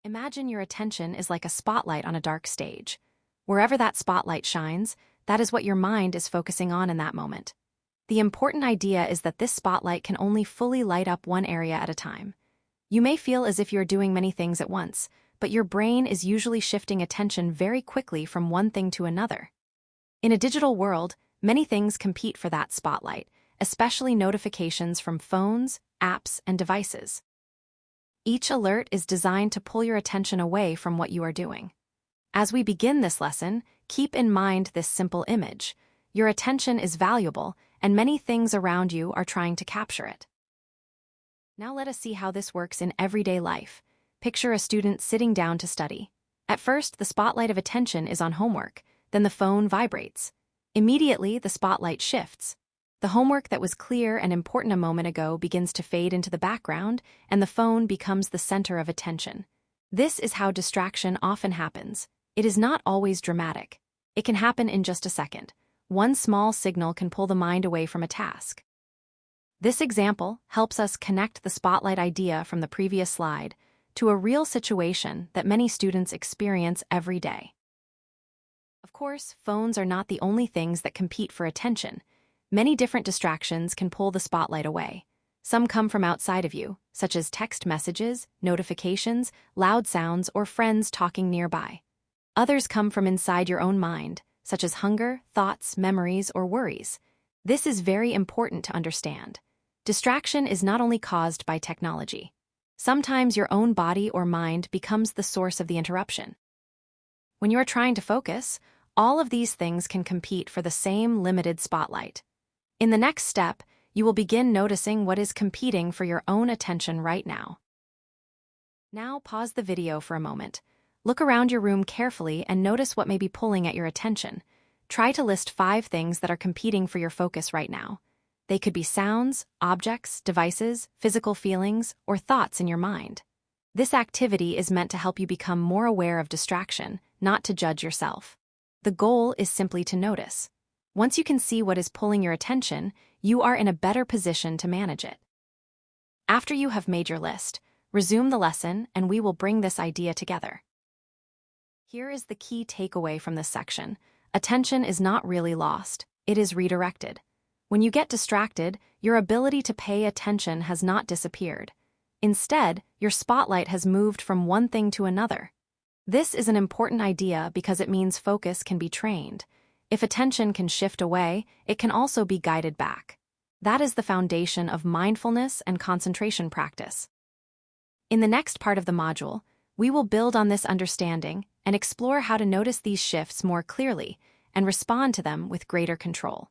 Imagine your attention is like a spotlight on a dark stage. Wherever that spotlight shines, that is what your mind is focusing on in that moment. The important idea is that this spotlight can only fully light up one area at a time. You may feel as if you're doing many things at once, but your brain is usually shifting attention very quickly from one thing to another. In a digital world, many things compete for that spotlight, especially notifications from phones, apps, and devices. Each alert is designed to pull your attention away from what you are doing. As we begin this lesson, keep in mind this simple image. Your attention is valuable, and many things around you are trying to capture it. Now let us see how this works in everyday life. Picture a student sitting down to study. At first, the spotlight of attention is on homework, then the phone vibrates. Immediately, the spotlight shifts. The homework that was clear and important a moment ago begins to fade into the background, and the phone becomes the center of attention. This is how distraction often happens. It is not always dramatic. It can happen in just a second. One small signal can pull the mind away from a task. This example helps us connect the spotlight idea from the previous slide to a real situation that many students experience every day. Of course, phones are not the only things that compete for attention. Many different distractions can pull the spotlight away. Some come from outside of you, such as text messages, notifications, loud sounds, or friends talking nearby. Others come from inside your own mind, such as hunger, thoughts, memories, or worries. This is very important to understand. Distraction is not only caused by technology. Sometimes your own body or mind becomes the source of the interruption. When you are trying to focus, all of these things can compete for the same limited spotlight. In the next step, you will begin noticing what is competing for your own attention right now. Now pause the video for a moment. Look around your room carefully and notice what may be pulling at your attention. Try to list 5 things that are competing for your focus right now. They could be sounds, objects, devices, physical feelings, or thoughts in your mind. This activity is meant to help you become more aware of distraction, not to judge yourself. The goal is simply to notice. Once you can see what is pulling your attention, you are in a better position to manage it. After you have made your list, resume the lesson and we will bring this idea together. Here is the key takeaway from this section. Attention is not really lost, it is redirected. When you get distracted, your ability to pay attention has not disappeared. Instead, your spotlight has moved from one thing to another. This is an important idea because it means focus can be trained. If attention can shift away, it can also be guided back. That is the foundation of mindfulness and concentration practice. In the next part of the module, we will build on this understanding and explore how to notice these shifts more clearly and respond to them with greater control.